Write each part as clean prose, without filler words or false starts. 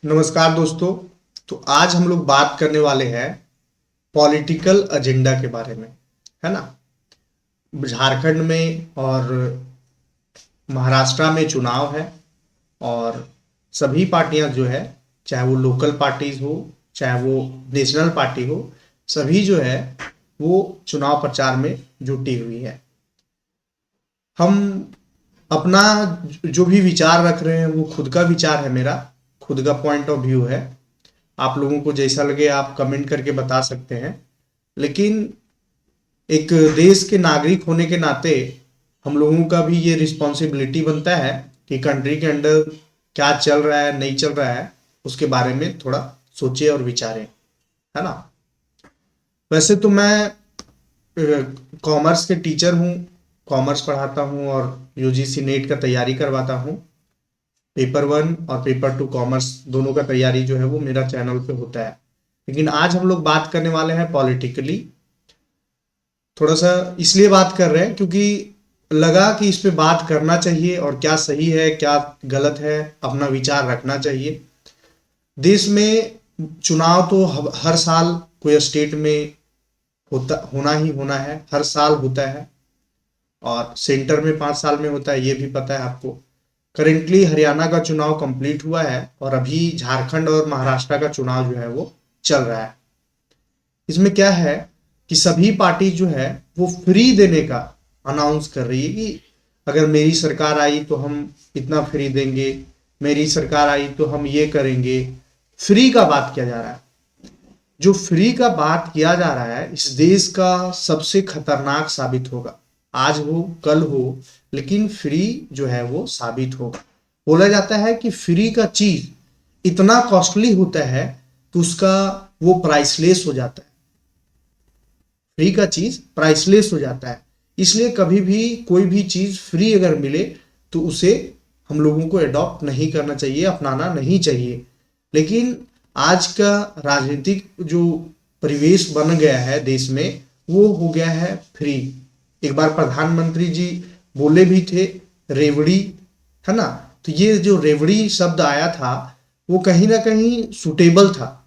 नमस्कार दोस्तों। तो आज हम लोग बात करने वाले हैं पॉलिटिकल एजेंडा के बारे में, है ना। झारखंड में और महाराष्ट्र में चुनाव है और सभी पार्टियां जो है, चाहे वो लोकल पार्टीज हो चाहे वो नेशनल पार्टी हो, सभी जो है वो चुनाव प्रचार में जुटी हुई है। हम अपना जो भी विचार रख रहे हैं वो खुद का विचार है, मेरा खुद का पॉइंट ऑफ व्यू है। आप लोगों को जैसा लगे आप कमेंट करके बता सकते हैं, लेकिन एक देश के नागरिक होने के नाते हम लोगों का भी ये रिस्पॉन्सिबिलिटी बनता है कि कंट्री के अंदर क्या चल रहा है नहीं चल रहा है उसके बारे में थोड़ा सोचें और विचारें, है ना। वैसे तो मैं कॉमर्स के टीचर हूँ, कॉमर्स पढ़ाता हूँ और यूजीसी नेट का तैयारी करवाता हूँ। पेपर 1 और पेपर 2 कॉमर्स दोनों का तैयारी जो है वो मेरा चैनल पे होता है। लेकिन आज हम लोग बात करने वाले हैं पॉलिटिकली। थोड़ा सा इसलिए बात कर रहे हैं क्योंकि लगा कि इस पे बात करना चाहिए और क्या सही है क्या गलत है अपना विचार रखना चाहिए। देश में चुनाव तो हर साल कोई स्टेट में होना ही होना है, हर साल होता है और सेंटर में 5 साल में होता है, ये भी पता है आपको। करेंटली हरियाणा का चुनाव कंप्लीट हुआ है और अभी झारखंड और महाराष्ट्र का चुनाव जो है वो चल रहा है। इसमें क्या है कि सभी पार्टी जो है वो फ्री देने का अनाउंस कर रही है कि अगर मेरी सरकार आई तो हम इतना फ्री देंगे, मेरी सरकार आई तो हम ये करेंगे। फ्री का बात किया जा रहा है। जो फ्री का बात किया जा रहा है इस देश का सबसे खतरनाक साबित होगा। आज हो कल हो, लेकिन फ्री जो है वो साबित होगा। बोला जाता है कि फ्री का चीज इतना कॉस्टली होता है कि उसका वो प्राइसलेस हो जाता है। फ्री का चीज प्राइसलेस हो जाता है, इसलिए कभी भी कोई भी चीज फ्री अगर मिले तो उसे हम लोगों को अडॉप्ट नहीं करना चाहिए, अपनाना नहीं चाहिए। लेकिन आज का राजनीतिक जो परिवेश बन गया है देश में वो हो गया है फ्री। एक बार प्रधानमंत्री जी बोले भी थे रेवड़ी, है ना। तो ये जो रेवड़ी शब्द आया था वो कहीं ना कहीं सुटेबल था,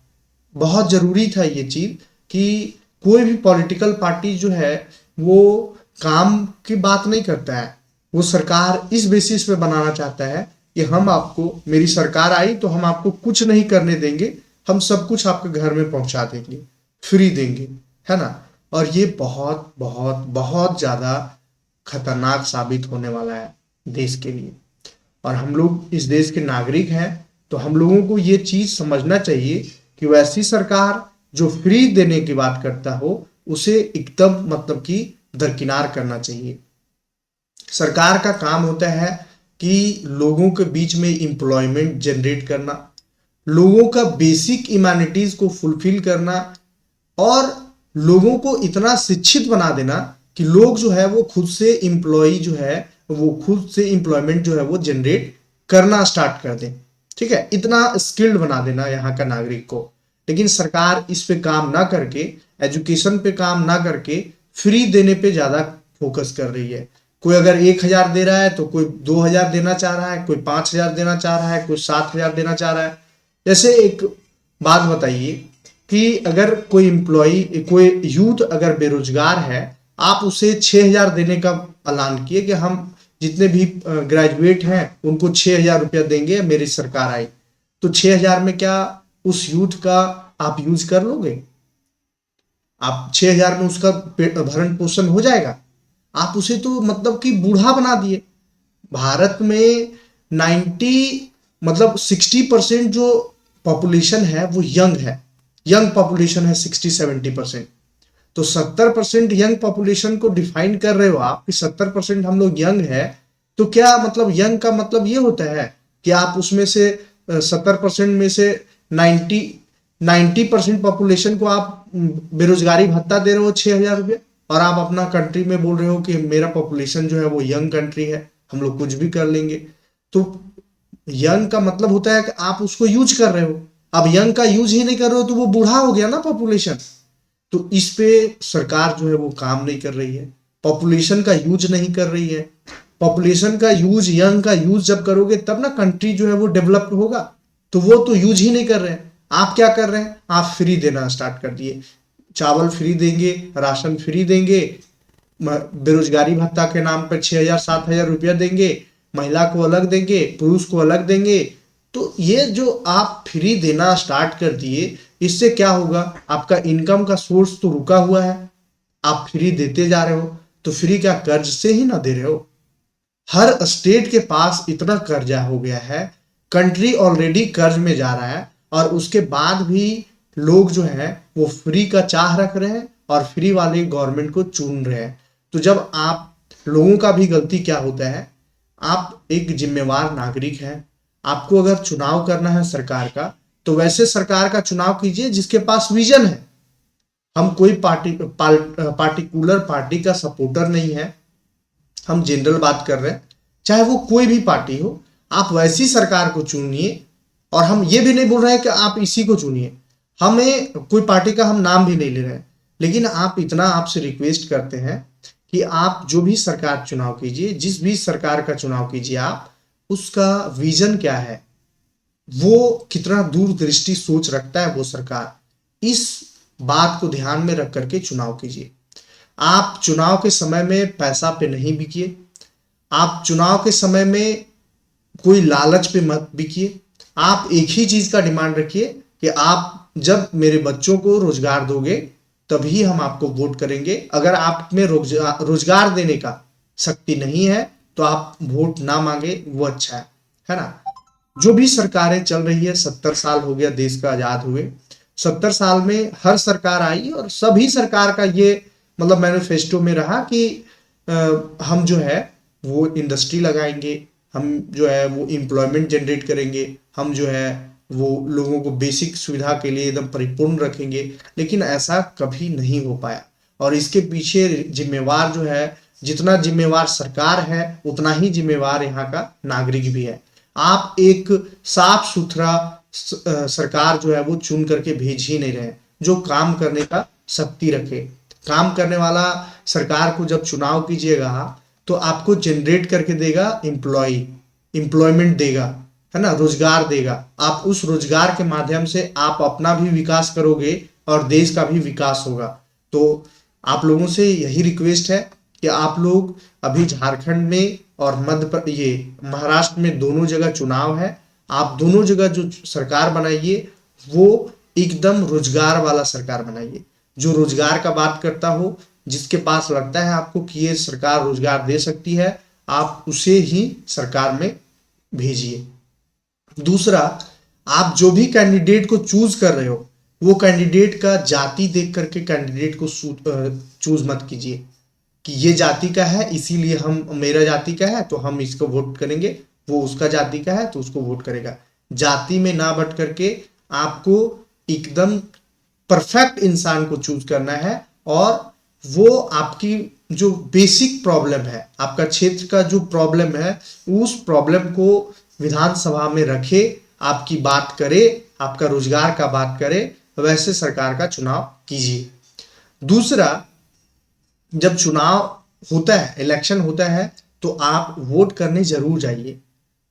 बहुत जरूरी था ये चीज कि कोई भी पॉलिटिकल पार्टी जो है वो काम की बात नहीं करता है। वो सरकार इस बेसिस पे बनाना चाहता है कि हम आपको, मेरी सरकार आई तो हम आपको कुछ नहीं करने देंगे, हम सब कुछ आपके घर में पहुंचा देंगे, फ्री देंगे, है ना। और ये बहुत बहुत बहुत ज्यादा खतरनाक साबित होने वाला है देश के लिए। और हम लोग इस देश के नागरिक हैं तो हम लोगों को ये चीज समझना चाहिए कि वैसी सरकार जो फ्री देने की बात करता हो उसे एकदम मतलब कि दरकिनार करना चाहिए। सरकार का काम होता है कि लोगों के बीच में एम्प्लॉयमेंट जनरेट करना, लोगों का बेसिक इम्यूनिटीज को फुलफिल करना और लोगों को इतना शिक्षित बना देना कि लोग जो है वो खुद से एम्प्लॉय जो है वो खुद से एम्प्लॉयमेंट जो है वो जनरेट करना स्टार्ट कर दें। ठीक है, इतना स्किल्ड बना देना यहाँ का नागरिक को। लेकिन सरकार इस पे काम ना करके, एजुकेशन पे काम ना करके फ्री देने पे ज्यादा फोकस कर रही है। कोई अगर 1,000 दे रहा है तो कोई 2,000 देना चाह रहा है, कोई 5,000 देना चाह रहा है, कोई 7,000 देना चाह रहा है। जैसे एक बात बताइए कि अगर कोई एम्प्लॉय, कोई यूथ अगर बेरोजगार है, आप उसे 6,000 देने का ऐलान किए कि हम जितने भी ग्रेजुएट हैं उनको 6,000 रुपया देंगे मेरी सरकार आई, तो 6,000 में क्या उस यूथ का आप यूज कर लोगे? आप 6,000 में उसका भरण पोषण हो जाएगा? आप उसे तो मतलब कि बूढ़ा बना दिए। भारत में 60% जो पॉपुलेशन है वो यंग है, यंग पॉपुलेशन है 60-70%। तो 70% यंग पॉपुलेशन को डिफाइन कर रहे हो आप कि 70% हम लोग यंग है, तो क्या मतलब यंग का मतलब ये होता है कि आप उसमें से 70% में से 90% पॉपुलेशन को आप बेरोजगारी भत्ता दे रहे हो 6,000 रुपये, और आप अपना कंट्री में बोल रहे हो कि मेरा पॉपुलेशन जो है वो यंग कंट्री है, हम लोग कुछ भी कर लेंगे। तो यंग का मतलब होता है कि आप उसको यूज कर रहे हो। अब यंग का यूज ही नहीं कर रहे हो तो वो बूढ़ा हो गया ना पॉपुलेशन। तो इस पे सरकार जो है वो काम नहीं कर रही है, पॉपुलेशन का यूज नहीं कर रही है। पॉपुलेशन का यूज, यंग का यूज जब करोगे तब ना कंट्री जो है वो डेवलप्ड होगा। तो वो तो यूज ही नहीं कर रहे हैं। आप क्या कर रहे हैं, आप फ्री देना स्टार्ट कर दिए। चावल फ्री देंगे, राशन फ्री देंगे, बेरोजगारी भत्ता के नाम पर 6,000 7,000 रुपया देंगे, महिला को अलग देंगे, पुरुष को अलग देंगे। तो ये जो आप फ्री देना स्टार्ट कर दिए, इससे क्या होगा, आपका इनकम का सोर्स तो रुका हुआ है। आप फ्री देते जा रहे हो, तो फ्री क्या कर्ज से ही ना दे रहे हो। हर स्टेट के पास इतना कर्जा हो गया है, कंट्री ऑलरेडी कर्ज में जा रहा है, और उसके बाद भी लोग जो है वो फ्री का चाह रख रहे हैं और फ्री वाले गवर्नमेंट को चुन रहे हैं। तो जब आप लोगों का भी गलती क्या होता है, आप एक जिम्मेवार नागरिक हैं, आपको अगर चुनाव करना है सरकार का, तो वैसे सरकार का चुनाव कीजिए जिसके पास विजन है। हम कोई पार्टिकुलर पार्टी का सपोर्टर नहीं है, हम जनरल बात कर रहे हैं, चाहे वो कोई भी पार्टी हो, आप वैसी सरकार को चुनिए। और हम ये भी नहीं बोल रहे हैं कि आप इसी को चुनिए, हमें कोई पार्टी का हम नाम भी नहीं ले रहे हैं, लेकिन आप इतना आपसे रिक्वेस्ट करते हैं कि आप जो भी सरकार चुनाव कीजिए, जिस भी सरकार का चुनाव कीजिए, आप उसका विजन क्या है, वो कितना दूरदृष्टि सोच रखता है वो सरकार, इस बात को ध्यान में रख करके चुनाव कीजिए। आप चुनाव के समय में पैसा पे नहीं बिकिए, आप चुनाव के समय में कोई लालच पे मत बिकिए। आप एक ही चीज का डिमांड रखिए कि आप जब मेरे बच्चों को रोजगार दोगे तभी हम आपको वोट करेंगे। अगर आप में रोजगार देने का शक्ति नहीं है तो आप वोट ना मांगे, वो अच्छा है ना। जो भी सरकारें चल रही है, 70 साल हो गया देश का आजाद हुए, 70 साल में हर सरकार आई और सभी सरकार का ये मतलब मैनिफेस्टो में रहा कि हम जो है वो इंडस्ट्री लगाएंगे, हम जो है वो एम्प्लॉयमेंट जनरेट करेंगे, हम जो है वो लोगों को बेसिक सुविधा के लिए एकदम परिपूर्ण रखेंगे। लेकिन ऐसा कभी नहीं हो पाया, और इसके पीछे जिम्मेवार जो है, जितना जिम्मेवार सरकार है उतना ही जिम्मेवार यहाँ का नागरिक भी है। आप एक साफ सुथरा सरकार जो है वो चुन करके भेज ही नहीं रहे, जो काम करने का शक्ति रखे। काम करने वाला सरकार को जब चुनाव कीजिएगा तो आपको जनरेट करके देगा एम्प्लॉयमेंट देगा, है ना, रोजगार देगा। आप उस रोजगार के माध्यम से आप अपना भी विकास करोगे और देश का भी विकास होगा। तो आप लोगों से यही रिक्वेस्ट है कि आप लोग अभी झारखंड में और ये महाराष्ट्र में दोनों जगह चुनाव है, आप दोनों जगह जो सरकार बनाइए वो एकदम रोजगार वाला सरकार बनाइए, जो रोजगार का बात करता हो, जिसके पास लगता है आपको कि ये सरकार रोजगार दे सकती है, आप उसे ही सरकार में भेजिए। दूसरा, आप जो भी कैंडिडेट को चूज कर रहे हो वो कैंडिडेट का जाति देख करके कैंडिडेट को चूज मत कीजिए कि ये जाति का है इसीलिए हम, मेरा जाति का है तो हम इसको वोट करेंगे, वो उसका जाति का है तो उसको वोट करेगा। जाति में ना बट करके आपको एकदम परफेक्ट इंसान को चूज करना है, और वो आपकी जो बेसिक प्रॉब्लम है, आपका क्षेत्र का जो प्रॉब्लम है, उस प्रॉब्लम को विधानसभा में रखे, आपकी बात करे, आपका रोजगार का बात करे, वैसे सरकार का चुनाव कीजिए। दूसरा, जब चुनाव होता है, इलेक्शन होता है, तो आप वोट करने जरूर जाइए,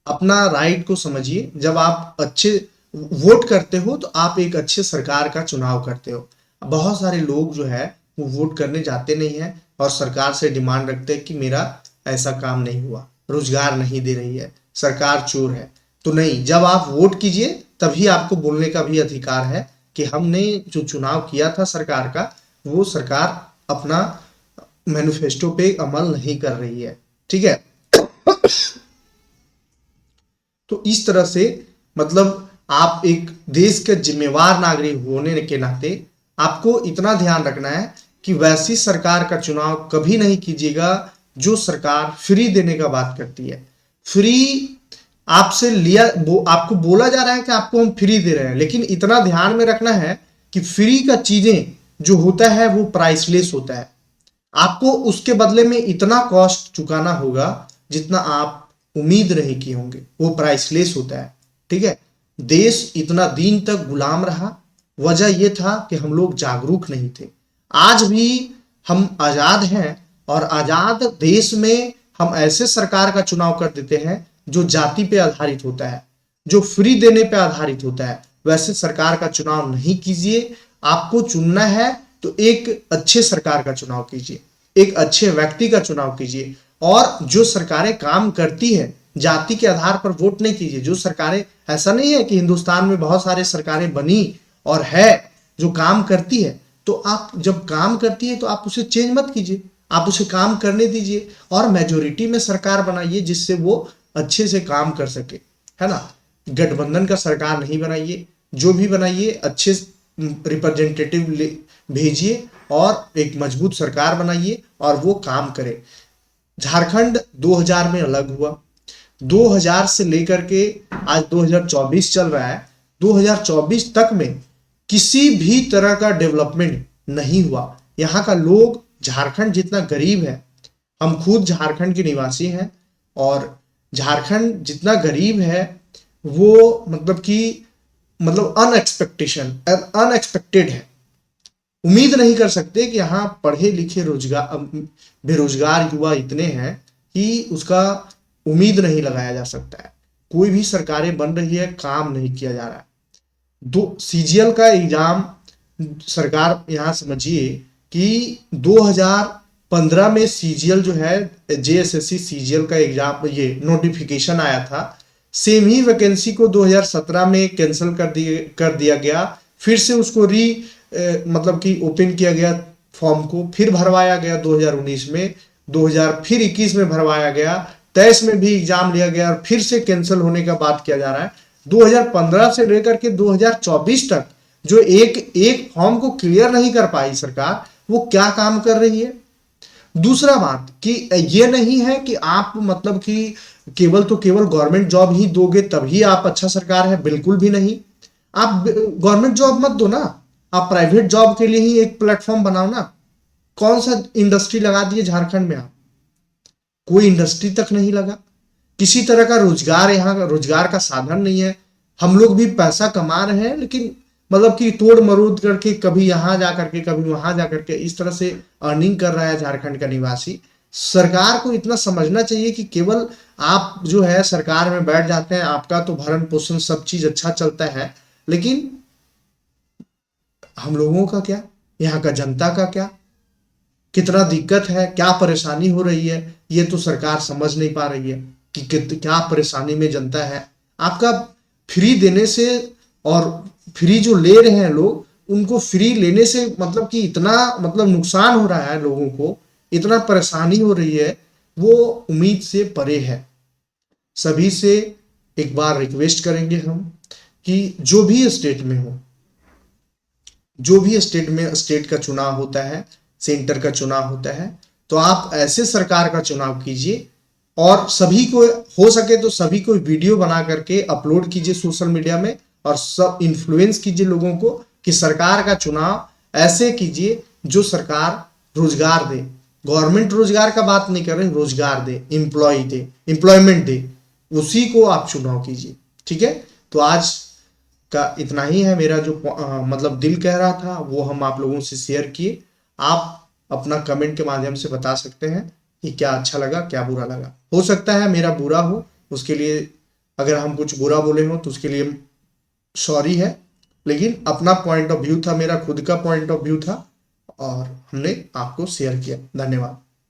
अपना राइट को समझिए। जब आप अच्छे वोट करते हो तो आप एक अच्छे सरकार का चुनाव करते हो। बहुत सारे लोग जो है वो वोट करने जाते नहीं है और सरकार से डिमांड रखते हैं कि मेरा ऐसा काम नहीं हुआ, रोजगार नहीं दे रही है, सरकार चोर है। तो नहीं, जब आप वोट कीजिए तभी आपको बोलने का भी अधिकार है कि हमने जो चुनाव किया था सरकार का, वो सरकार अपना मैनिफेस्टो पे अमल नहीं कर रही है, ठीक है। तो इस तरह से मतलब आप एक देश के जिम्मेवार नागरिक होने के नाते आपको इतना ध्यान रखना है कि वैसी सरकार का चुनाव कभी नहीं कीजिएगा जो सरकार फ्री देने का बात करती है। फ्री आपसे लिया, आपको बोला जा रहा है कि आपको हम फ्री दे रहे हैं, लेकिन इतना ध्यान में रखना है कि फ्री का चीजें जो होता है वो प्राइसलेस होता है। आपको उसके बदले में इतना कॉस्ट चुकाना होगा जितना आप उम्मीद नहीं किए होंगे, वो प्राइसलेस होता है, ठीक है। देश इतना दिन तक गुलाम रहा, वजह यह था कि हम लोग जागरूक नहीं थे। आज भी हम आजाद हैं और आजाद देश में हम ऐसे सरकार का चुनाव कर देते हैं जो जाति पे आधारित होता है, जो फ्री देने पे आधारित होता है, वैसे सरकार का चुनाव नहीं कीजिए। आपको चुनना है तो एक अच्छे सरकार का चुनाव कीजिए, एक अच्छे व्यक्ति का चुनाव कीजिए, और जो सरकारें काम करती है, जाति के आधार पर वोट नहीं कीजिए। जो सरकारें, ऐसा नहीं है कि हिंदुस्तान में बहुत सारे सरकारें बनी और है जो काम करती है, तो आप जब काम करती है तो आप उसे चेंज मत कीजिए, आप उसे काम करने दीजिए और मेजोरिटी में सरकार बनाइए जिससे वो अच्छे से काम कर सके, है ना। गठबंधन का सरकार नहीं बनाइए, जो भी बनाइए अच्छे रिप्रेजेंटेटिव भेजिए और एक मजबूत सरकार बनाइए और वो काम करे। झारखंड 2000 में अलग हुआ, 2000 से लेकर के आज 2024 चल रहा है, 2024 तक में किसी भी तरह का डेवलपमेंट नहीं हुआ। यहाँ का लोग, झारखंड जितना गरीब है, हम खुद झारखंड के निवासी हैं, और झारखंड जितना गरीब है वो मतलब अनएक्सपेक्टेड है। उम्मीद नहीं कर सकते कि यहाँ पढ़े लिखे बेरोजगार युवा इतने हैं कि उसका उम्मीद नहीं लगाया जा सकता है। कोई भी सरकारें बन रही है, काम नहीं किया जा रहा है। सीजीएल का एग्जाम सरकार, यहाँ समझिए कि 2015 में सीजीएल जो है, जेएसएससी सीजीएल का एग्जाम, ये नोटिफिकेशन आया था, सेम ही वैकेंसी को 2017 में कैंसिल कर दिया गया, फिर से उसको ओपन किया गया फॉर्म को, फिर भरवाया गया 2019 में, 2021 में भरवाया गया, 23 में भी एग्जाम लिया गया और फिर से कैंसिल होने का बात किया जा रहा है। 2015 से लेकर के 2024 तक जो एक फॉर्म को क्लियर नहीं कर पाई सरकार, वो क्या काम कर रही है। दूसरा बात कि ये नहीं है कि आप केवल गवर्नमेंट जॉब ही दोगे तभी आप अच्छा सरकार है, बिल्कुल भी नहीं। आप गवर्नमेंट जॉब मत दो ना, आप प्राइवेट जॉब के लिए ही एक प्लेटफॉर्म बनाओ ना। कौन सा इंडस्ट्री लगा दिए झारखंड में आप? कोई इंडस्ट्री तक नहीं लगा, किसी तरह का रोजगार, यहाँ का रोजगार का साधन नहीं है। हम लोग भी पैसा कमा रहे हैं, लेकिन तोड़ मरोड़ करके कभी यहाँ जा करके कभी वहां जा करके इस तरह से अर्निंग कर रहा है झारखंड का निवासी। सरकार को इतना समझना चाहिए कि केवल आप जो है सरकार में बैठ जाते हैं, आपका तो भरण पोषण सब चीज अच्छा चलता है, लेकिन हम लोगों का क्या, यहाँ का जनता का क्या, कितना दिक्कत है, क्या परेशानी हो रही है, ये तो सरकार समझ नहीं पा रही है कि क्या परेशानी में जनता है। आपका फ्री देने से और फ्री जो ले रहे हैं लोग, उनको फ्री लेने से कि इतना नुकसान हो रहा है लोगों को, इतना परेशानी हो रही है, वो उम्मीद से परे है। सभी से एक बार रिक्वेस्ट करेंगे हम कि जो भी स्टेट में हो, जो भी स्टेट का चुनाव होता है, सेंटर का चुनाव होता है, तो आप ऐसे सरकार का चुनाव कीजिए और सभी को, हो सके तो सभी को वीडियो बना करके अपलोड कीजिए सोशल मीडिया में और सब इन्फ्लुएंस कीजिए लोगों को कि सरकार का चुनाव ऐसे कीजिए जो सरकार रोजगार दे। गवर्नमेंट रोजगार का बात नहीं कर रहे, रोजगार दे, एम्प्लॉयमेंट दे, उसी को आप चुनाव कीजिए। ठीक है, तो आज का इतना ही है। मेरा जो दिल कह रहा था वो हम आप लोगों से शेयर किए। आप अपना कमेंट के माध्यम से बता सकते हैं कि क्या अच्छा लगा, क्या बुरा लगा। हो सकता है मेरा बुरा हो, उसके लिए अगर हम कुछ बुरा बोले हो तो उसके लिए सॉरी है, लेकिन अपना पॉइंट ऑफ व्यू था, मेरा खुद का पॉइंट ऑफ व्यू था और हमने आपको शेयर किया। धन्यवाद।